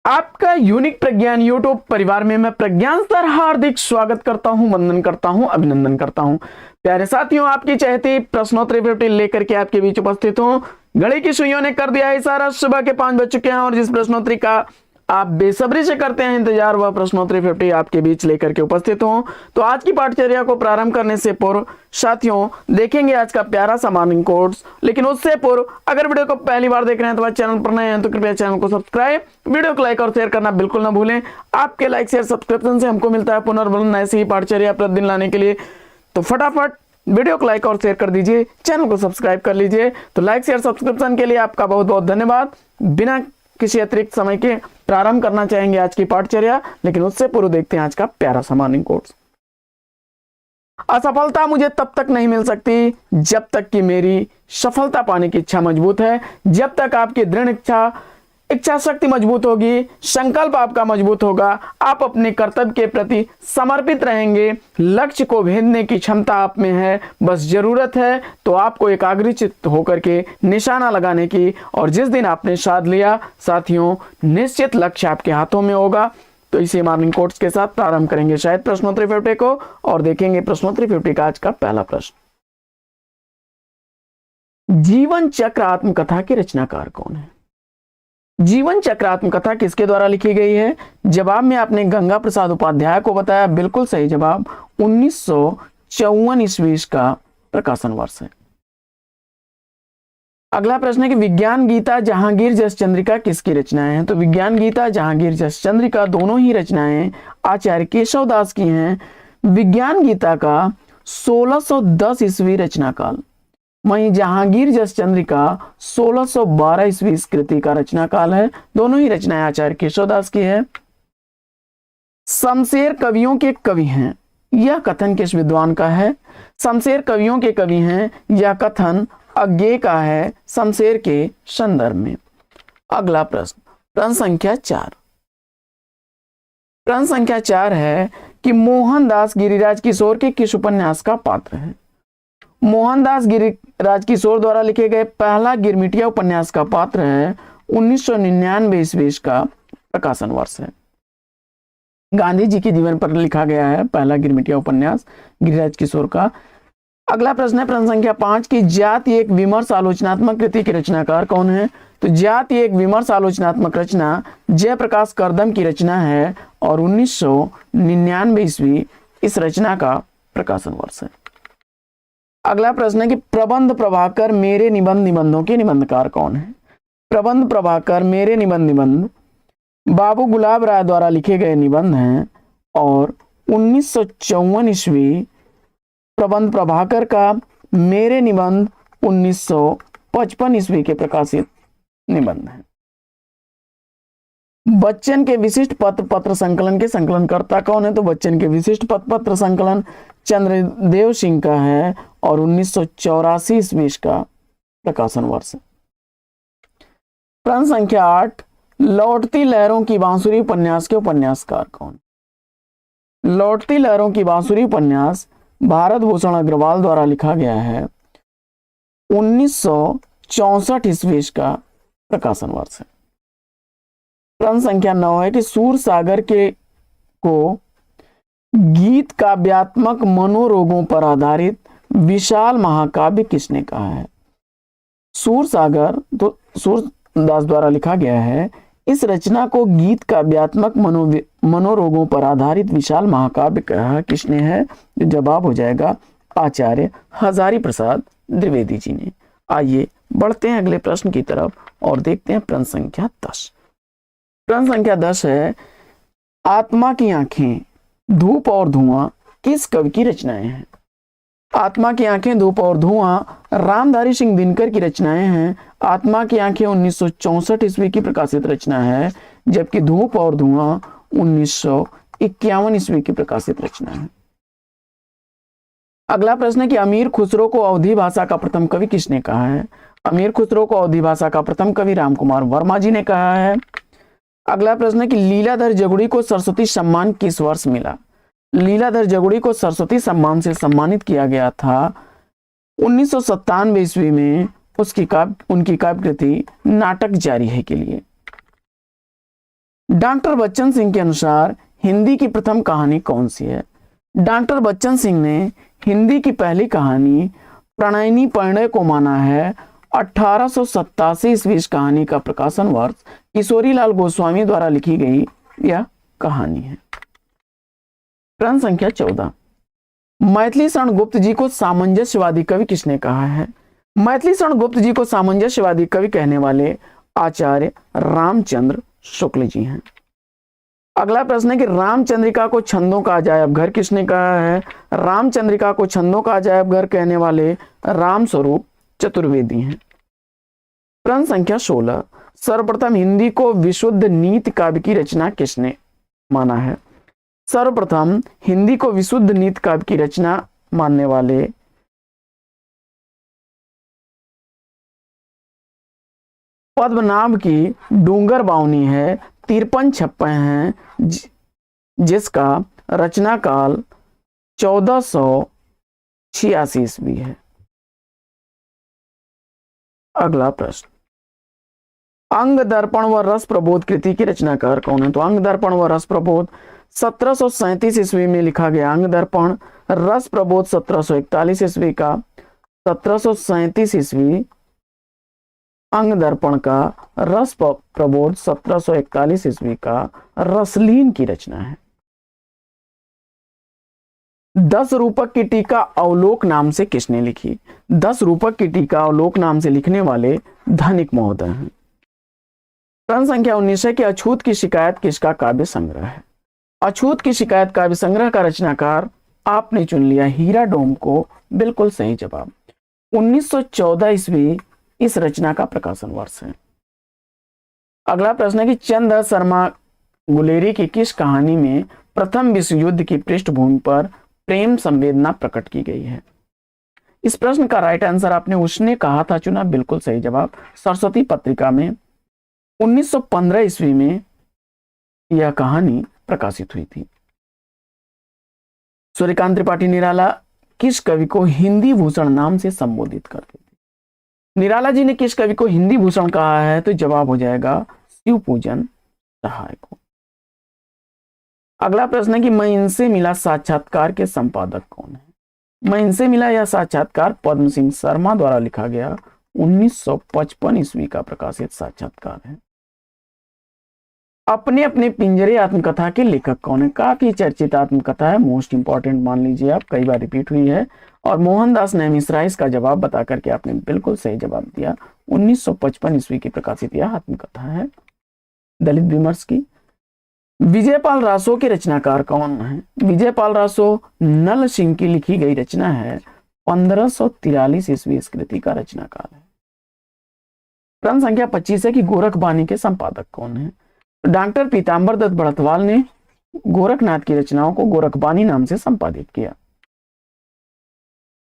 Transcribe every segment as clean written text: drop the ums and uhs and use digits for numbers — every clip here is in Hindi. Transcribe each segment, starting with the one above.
आपका यूनिक प्रज्ञान यूट्यूब परिवार में मैं प्रज्ञान सर हार्दिक स्वागत करता हूं, वंदन करता हूं, अभिनंदन करता हूं। प्यारे साथियों, आपकी चहती प्रश्नोत्तरी पेपर लेकर के आपके बीच उपस्थित हूं। घड़ी की सुइयों ने कर दिया है इशारा, सुबह के 5 बज चुके हैं और जिस प्रश्नोत्तरी का आप बेसब्री से करते हैं इंतजार, वह प्रश्नोत्तरी 50 आपके बीच लेकर के उपस्थित हूं। तो आज की पाठचर्या को प्रारंभ करने से पूर्व साथियों देखेंगे आज का प्यारा सा मॉर्निंग कोर्स। लेकिन उससे पूर्व अगर वीडियो को पहली बार देख रहे हैं तो चैनल पर नए हैं तो कृपया चैनल को सब्सक्राइब, वीडियो को लाइक और शेयर करना बिल्कुल ना भूलें। आपके लाइक शेयर सब्सक्रिप्शन से हमको मिलता है पुनर्बलन ऐसी ही पाठचर्या प्रतिदिन लाने के लिए। तो फटाफट वीडियो को लाइक और शेयर कर दीजिए, चैनल को सब्सक्राइब कर लीजिए। तो लाइक शेयर सब्सक्रिप्शन के लिए आपका बहुत बहुत धन्यवाद। बिना किसी अतिरिक्त समय के प्रारंभ करना चाहेंगे आज की पाठचर्या, लेकिन उससे पूर्व देखते हैं आज का प्यारा सा मॉर्निंग कोर्स। असफलता मुझे तब तक नहीं मिल सकती जब तक कि मेरी सफलता पाने की इच्छा मजबूत है। जब तक आपकी दृढ़ इच्छा शक्ति मजबूत होगी, संकल्प आपका मजबूत होगा, आप अपने कर्तव्य के प्रति समर्पित रहेंगे, लक्ष्य को भेदने की क्षमता आप में है। बस जरूरत है तो आपको एकाग्रचित्त होकर के निशाना लगाने की, और जिस दिन आपने साध लिया साथियों, निश्चित लक्ष्य आपके हाथों में होगा। तो इसी मॉर्निंग कोट्स के साथ प्रारंभ करेंगे शायद प्रश्नोत्तरी 50 को, और देखेंगे प्रश्नोत्तरी 50 का आज का पहला प्रश्न। जीवन चक्र आत्मकथा के रचनाकार कौन है? जीवन चक्र आत्मकथा किसके द्वारा लिखी गई है? जवाब में आपने गंगा प्रसाद उपाध्याय को बताया, बिल्कुल सही जवाब। 1954 ईस्वी का प्रकाशन वर्ष है। अगला प्रश्न है कि विज्ञान गीता जहांगीर जसचंद्रिका किसकी रचनाएं हैं? तो विज्ञान गीता जहांगीर जसचंद्रिका दोनों ही रचनाएं आचार्य केशव दास की हैं। विज्ञान गीता का 1610 ईस्वी रचना काल, वहीं जहांगीर जसचंद्रिका 1612 ईस्वी कृति का रचना काल है। दोनों ही रचनाएं आचार्य केशवदास की है। शमशेर कवियों के कवि हैं, यह कथन किस विद्वान का है? शमशेर कवियों के कवि हैं, यह कथन अज्ञेय का है शमशेर के संदर्भ में। अगला प्रश्न, प्रश्न संख्या 4। प्रश्न संख्या 4 है कि मोहनदास गिरिराज किशोर के किस उपन्यास का पात्र है? मोहनदास गिरिराज किशोर द्वारा लिखे गए पहला गिरमिटिया उपन्यास का पात्र है। 1999 ईस्वी का प्रकाशन वर्ष है। गांधी जी के जीवन पर लिखा गया है पहला गिरमिटिया उपन्यास गिरिराज किशोर का। अगला प्रश्न है प्रश्न संख्या 5 की जाति एक विमर्श आलोचनात्मक कृति के रचनाकार कौन है? तो जाति एक विमर्श आलोचनात्मक रचना जयप्रकाश करदम की रचना है और 1999 ईस्वी इस रचना का प्रकाशन वर्ष है। अगला प्रश्न है कि प्रबंध प्रभाकर मेरे निबंध निबंधों के निबंधकार कौन है? प्रबंध प्रभाकर मेरे निबंध निबंध बाबू गुलाब राय द्वारा लिखे गए निबंध हैं और 1954 ईस्वी प्रबंध प्रभाकर का मेरे निबंध 1955 ईस्वी के प्रकाशित निबंध है। बच्चन के विशिष्ट पत्र संकलन के संकलनकर्ता कौन है? तो बच्चन के विशिष्ट पत्र संकलन चंद्रदेव सिंह का है और 1984 ईस्वी का प्रकाशन वर्ष है। प्रश्न संख्या 8, लौटती लहरों की बांसुरी उपन्यास के उपन्यासकार कौन? लौटती लहरों की बांसुरी उपन्यास भारत भूषण अग्रवाल द्वारा लिखा गया है। 1964 ईस्वी का प्रकाशन वर्ष है। प्रश्न संख्या 9 है कि सूर सागर को गीत काव्यात्मक मनोरोगों पर आधारित विशाल महाकाव्य किसने कहा है? सूर सागर तो सूरदास द्वारा लिखा गया है। इस रचना को गीत काव्यात्मक मनोरोगों पर आधारित विशाल महाकाव्य कहा किसने है? जवाब हो जाएगा आचार्य हजारी प्रसाद द्विवेदी जी ने। आइए बढ़ते हैं अगले प्रश्न की तरफ और देखते हैं प्रश्न संख्या 10। प्रश्न संख्या 10 है आत्मा की आंखें, धूप और धुआं किस कवि की रचनाएं हैं? आत्मा की आंखें, धूप और धुआं रामधारी सिंह दिनकर की रचनाएं हैं। आत्मा की आंखें 1964 ईस्वी की प्रकाशित रचना है, जबकि धूप और धुआं 1951 ईस्वी की प्रकाशित रचना है। अगला प्रश्न है कि अमीर खुसरो को अवधी भाषा का प्रथम कवि किसने कहा है? अमीर खुसरो को अवधी भाषा का प्रथम कवि रामकुमार वर्मा जी ने कहा है। अगला प्रश्न है कि लीलाधर जगुड़ी को सरस्वती सम्मान किस वर्ष मिला? लीलाधर जगुड़ी को सरस्वती सम्मान से सम्मानित किया गया था 1997 ईस्वी में उनकी काव्य कृति नाटक जारी है के लिए। डॉक्टर बच्चन सिंह के अनुसार हिंदी की प्रथम कहानी कौन सी है? डॉक्टर बच्चन सिंह ने हिंदी की पहली कहानी प्रणयनी परिणय को माना है 1887 ईस्वी। इस कहानी का प्रकाशन वर्ष किशोरीलाल गोस्वामी द्वारा लिखी गई यह कहानी है। प्रश्न संख्या 14, मैथिली शरण गुप्त जी को सामंजस्यवादी कवि किसने कहा है? मैथिली शरण गुप्त जी को सामंजस्यवादी कवि कहने वाले आचार्य रामचंद्र शुक्ल जी हैं। अगला प्रश्न है कि रामचंद्रिका को छंदों का अजायब घर किसने कहा है? रामचंद्रिका को छंदों का अजायब घर कहने वाले रामस्वरूप चतुर्वेदी हैं। प्रश्न संख्या 16, सर्वप्रथम हिंदी को विशुद्ध नीति काव्य की रचना किसने माना है? सर्वप्रथम हिंदी को विशुद्ध नीति काव्य की रचना मानने वाले पद्मनाभ की डूंगर बावनी है, 53-56 हैं, जिसका रचना काल 1486 ईस्वी है। अगला प्रश्न, अंग दर्पण व रस प्रबोध कृति की रचनाकार कौन है? तो अंग दर्पण व रस प्रबोध 1737 ईस्वी में लिखा गया अंग दर्पण, रस प्रबोध 1741 ईस्वी का, 1737 ईस्वी अंग दर्पण का, रस प्रबोध 1741 ईस्वी का रसलीन की रचना है। 10 रूपक की टीका अवलोक नाम से किसने लिखी? 10 रूपक की टीका अवलोक नाम से लिखने वाले धनिक महोदय हैं। प्रश्न संख्या 19 है कि अछूत की शिकायत किसका काव्य संग्रह है? अछूत की शिकायत काव्य संग्रह का रचनाकार आपने चुन लिया हीरा डोम को, बिल्कुल सही जवाब। 1914 ईस्वी इस रचना का प्रकाशन वर्ष है। अगला प्रश्न है कि चंद्र शर्मा गुलेरी की किस कहानी में प्रथम विश्व युद्ध की पृष्ठभूमि पर प्रेम संवेदना प्रकट की गई है? इस प्रश्न का राइट आंसर आपने उसने कहा था चुना, बिल्कुल सही जवाब। सरस्वती पत्रिका में 1915 ईस्वी में यह कहानी प्रकाशित हुई थी। सूर्यकांत त्रिपाठी निराला किस कवि को हिंदी भूषण नाम से संबोधित करते थे? निराला जी ने किस कवि को हिंदी भूषण कहा है? तो जवाब हो जाएगा शिवपूजन सहाय को। अगला प्रश्न है कि मैं इनसे मिला साक्षात्कार के संपादक कौन है? मैं इनसे मिला यह साक्षात्कार पद्म सिंह शर्मा द्वारा लिखा गया 1955 ईस्वी का प्रकाशित साक्षात्कार है। अपने अपने पिंजरे आत्मकथा के लेखक कौन है? काफी चर्चित आत्मकथा है, मोस्ट इंपॉर्टेंट मान लीजिए आप, कई बार रिपीट हुई है। और मोहनदास नैमिषराय इसका जवाब बता करके आपने बिल्कुल सही जवाब दिया। 1955 ईस्वी की प्रकाशित यह आत्मकथा है दलित विमर्श की। विजयपाल रासो के रचनाकार कौन है? विजयपाल रासो नल सिंह की लिखी गई रचना है, 1543 ईस्वी इस कृति का रचनाकार है। प्रश्न संख्या 25 है कि गोरखबानी के संपादक कौन है? डॉक्टर पीताम्बर दत्त बड़तवाल ने गोरखनाथ की रचनाओं को गोरखबानी नाम से संपादित किया।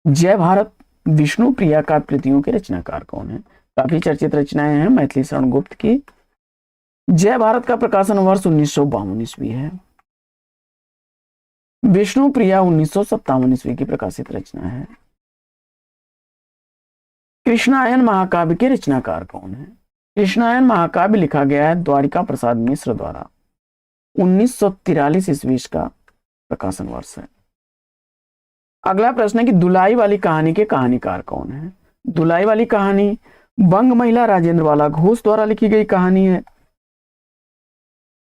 जय भारत विष्णु प्रिया का कृतियों के रचनाकार कौन है? काफी चर्चित रचनाएं हैं मैथिली शरण गुप्त की। जय भारत का प्रकाशन वर्ष 1952 ईस्वी है। विष्णु प्रिया 1957 ईस्वी की प्रकाशित रचना है। कृष्णायन महाकाव्य के रचनाकार कौन है? कृष्णायन महाकाव्य लिखा गया है द्वारिका प्रसाद मिश्र द्वारा, 1943 ईस्वी का प्रकाशन वर्ष है। अगला प्रश्न है कि दुलाई वाली कहानी के कहानीकार कौन है? दुलाई वाली कहानी बंग महिला राजेंद्र वाला घोष द्वारा लिखी गई कहानी है,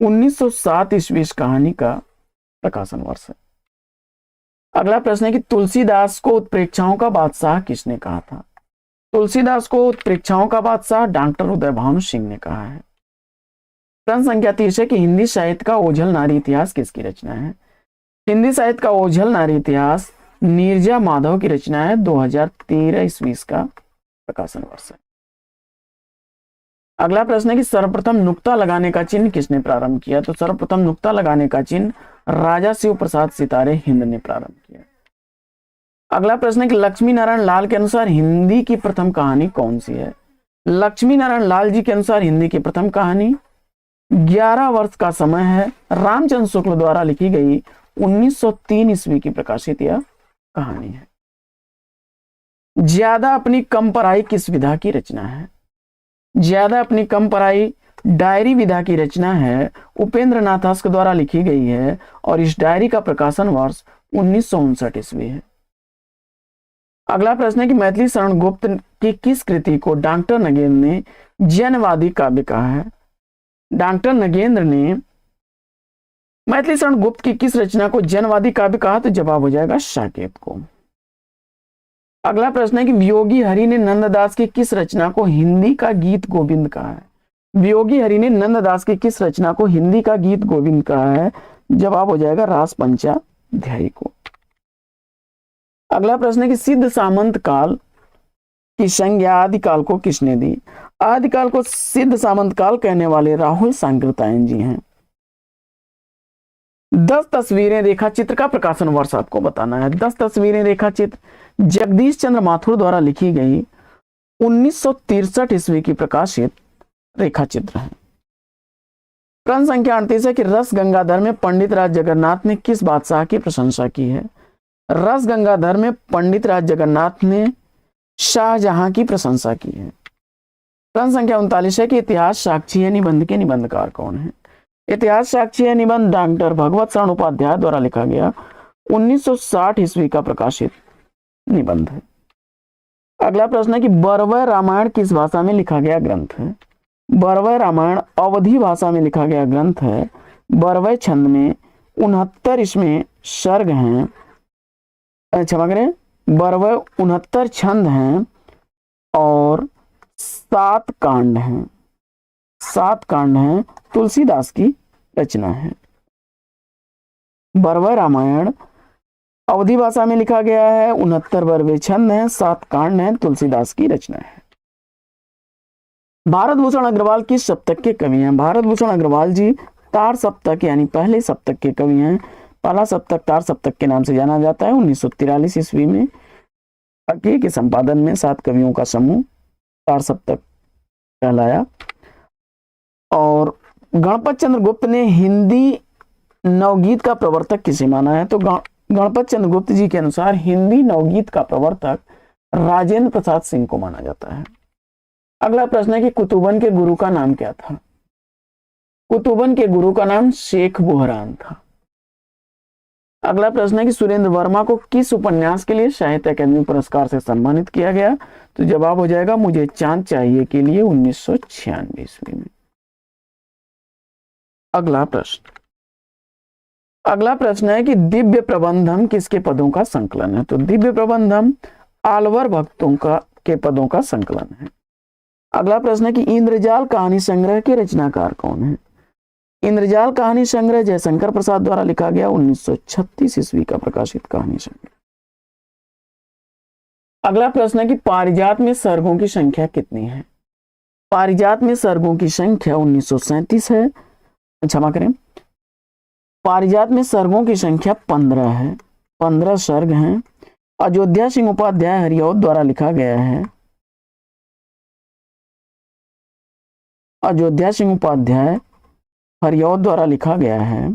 1907 ईस्वी कहानी का प्रकाशन वर्ष है। अगला प्रश्न है कि तुलसीदास को उत्प्रेक्षाओं का बादशाह किसने कहा था? तुलसीदास को उत्प्रेक्षाओं का बादशाह डॉक्टर उदय भानु सिंह ने कहा है। प्रश्न संख्या 30 है कि हिंदी साहित्य का ओझल नारी इतिहास किसकी रचना है? हिंदी साहित्य का ओझल नारी इतिहास नीरजा माधव की रचना है, 2013 ईस्वी का प्रकाशन वर्ष है। अगला प्रश्न है कि सर्वप्रथम नुक्ता लगाने का चिन्ह किसने प्रारंभ किया? तो सर्वप्रथम नुक्ता लगाने का चिन्ह राजा शिव प्रसाद सितारे हिंद ने प्रारंभ किया। अगला प्रश्न है कि लक्ष्मी नारायण लाल के अनुसार हिंदी की प्रथम कहानी कौन सी है? लक्ष्मी नारायण लाल जी के अनुसार हिंदी की प्रथम कहानी 11 वर्ष का समय है, रामचंद्र शुक्ल द्वारा लिखी गई 1903 ईस्वी की प्रकाशित यह कहानी है। ज्यादा अपनी कम पराई किस विधा की रचना है? ज्यादा अपनी कम पराई डायरी विधा की रचना है उपेंद्र नाथ हस्क द्वारा लिखी गई है और इस डायरी का प्रकाशन वर्ष 1959 ईस्वी है। अगला प्रश्न है कि मैथिली शरण गुप्त की किस कृति को डॉक्टर नगेंद्र ने जनवादी काव्य कहा है? डॉक्टर नगेंद्र ने मैथिली शरण गुप्त की किस रचना को जनवादी काव्य कहा? तो जवाब हो जाएगा साकेत को। अगला प्रश्न है कि वियोगी हरि ने नंददास की किस रचना को हिंदी का गीत गोविंद कहा है? वियोगी हरि ने नंददास की किस रचना को हिंदी का गीत गोविंद कहा है? जवाब हो जाएगा रास पंचाध्यायी को। अगला प्रश्न है कि सिद्ध सामंत काल की संज्ञा आदिकाल को किसने दी? आदिकाल को सिद्ध सामंत काल कहने वाले राहुल सांकृत्यायन जी हैं। 10 तस्वीरें रेखाचित्र का प्रकाशन वर्ष आपको बताना है। 10 तस्वीरें रेखाचित्र जगदीश चंद्र माथुर द्वारा लिखी गई 1963 ईस्वी की प्रकाशित रेखाचित्र है। प्रश्न संख्या 38 है कि रस गंगाधर में पंडित राज जगन्नाथ ने किस बादशाह की प्रशंसा की है? रस गंगाधर में पंडित राज जगन्नाथ ने शाहजहां की प्रशंसा की है। प्रश्न संख्या 39 है कि इतिहास साक्षी है निबंध के निबंधकार कौन है? इतिहास साक्षी है निबंध डॉक्टर भगवत शरण उपाध्याय द्वारा लिखा गया 1960 ईस्वी का प्रकाशित निबंध है। अगला प्रश्न है कि बरवय रामायण किस भाषा में लिखा गया ग्रंथ है? बरवय रामायण अवधी भाषा में लिखा गया ग्रंथ है। बरवय छंद में 69 इसमें सर्ग हैं, क्षमा करें, बरवय 69 छंद हैं और 7 कांड हैं। 7 कांड हैं, तुलसीदास की रचना है। बरवय रामायण अवधी भाषा में लिखा गया है, 69 बरवे छंद हैं, 7 कांड हैं, तुलसीदास की रचना है। भारत भूषण अग्रवाल किस सप्तक के कवि हैं? भारत भूषण अग्रवाल जी तार सप्तक यानी पहले सप्तक के कवि हैं। पहला सप्तक तार सप्तक के नाम से जाना जाता है। 1943 ईस्वी में अकील के संपादन में 7 कवियों का समूह तार सप्तक कहलाया। और गणपत चंद्र गुप्त ने हिंदी नवगीत का प्रवर्तक किसे माना है? तो गणपत चंद्र गुप्त जी के अनुसार हिंदी नवगीत का प्रवर्तक राजेंद्र प्रसाद सिंह को माना जाता है। अगला प्रश्न है कि कुतुबन के गुरु का नाम क्या था? कुतुबन के गुरु का नाम शेख बुहरान था। अगला प्रश्न है कि सुरेंद्र वर्मा को किस उपन्यास के लिए साहित्य अकादमी पुरस्कार से सम्मानित किया गया? तो जवाब हो जाएगा मुझे चांद चाहिए के लिए 1996 ईस्वी में। अगला प्रश्न है कि दिव्य प्रबंधम किसके पदों का संकलन है? तो दिव्य प्रबंधम आलवर भक्तों के पदों का संकलन है। अगला प्रश्न है कि इंद्रजाल कहानी संग्रह के रचनाकार कौन है? इंद्रजाल कहानी संग्रह जयशंकर प्रसाद द्वारा लिखा गया 1936 ईस्वी का प्रकाशित कहानी संग्रह। अगला प्रश्न है कि पारिजात में सर्गों की संख्या कितनी है? पारिजात में सर्गों की संख्या 1937 है। क्षमा करें, पारिजात में सर्गों की संख्या 15 है। 15 सर्ग हैं। अयोध्या सिंह उपाध्याय हरिऔध द्वारा लिखा गया है। अयोध्या सिंह उपाध्याय हरिऔध द्वारा लिखा गया है।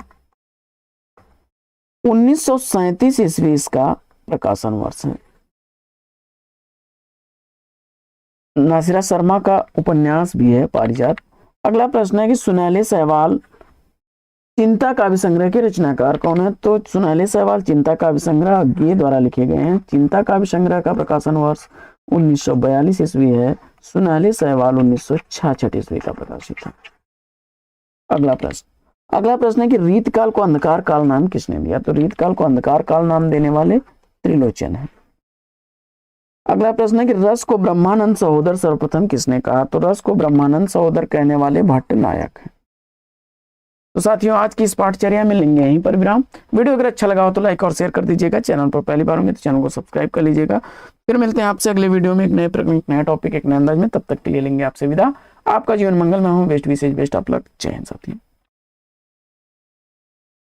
1937 ईस्वी इसका प्रकाशन वर्ष है। नासिरा शर्मा का उपन्यास भी है पारिजात। अगला प्रश्न है कि सुनहले सहवाल चिंता काव्य संग्रह के रचनाकार कौन है? तो सुनहले सहवाल चिंता काव्य संग्रह अज्ञेय द्वारा लिखे गए हैं। चिंता काव्य संग्रह का प्रकाशन वर्ष 1942 ईस्वी है। सुनहले सहवाल 1966 ईस्वी का प्रकाशित है। अगला प्रश्न है कि रीतकाल को अंधकार काल नाम किसने दिया? तो रीतकाल को अंधकार काल नाम देने वाले त्रिलोचन है। अगला प्रश्न है कि रस को ब्रह्मानंद सहोदर सर्वप्रथम किसने कहा? तो रस को ब्रह्मानंद सहोदर कहने वाले भट्ट नायक हैं। तो साथियों, आज की इस पाठचर्या में लेंगे यहीं पर विराम। वीडियो अगर अच्छा लगा हो तो लाइक और शेयर कर दीजिएगा। चैनल पर पहली बार होंगे तो चैनल को सब्सक्राइब कर लीजिएगा। फिर मिलते हैं आपसे अगले वीडियो में एक नए प्रकरण, एक नया टॉपिक, एक नए अंदाज में। तब तक के लिए लेंगे आपसे विदा। आपका जीवन मंगलमय हो। बेस्ट विशेष बेस्ट ऑफ लक। जय हिंद साथियों।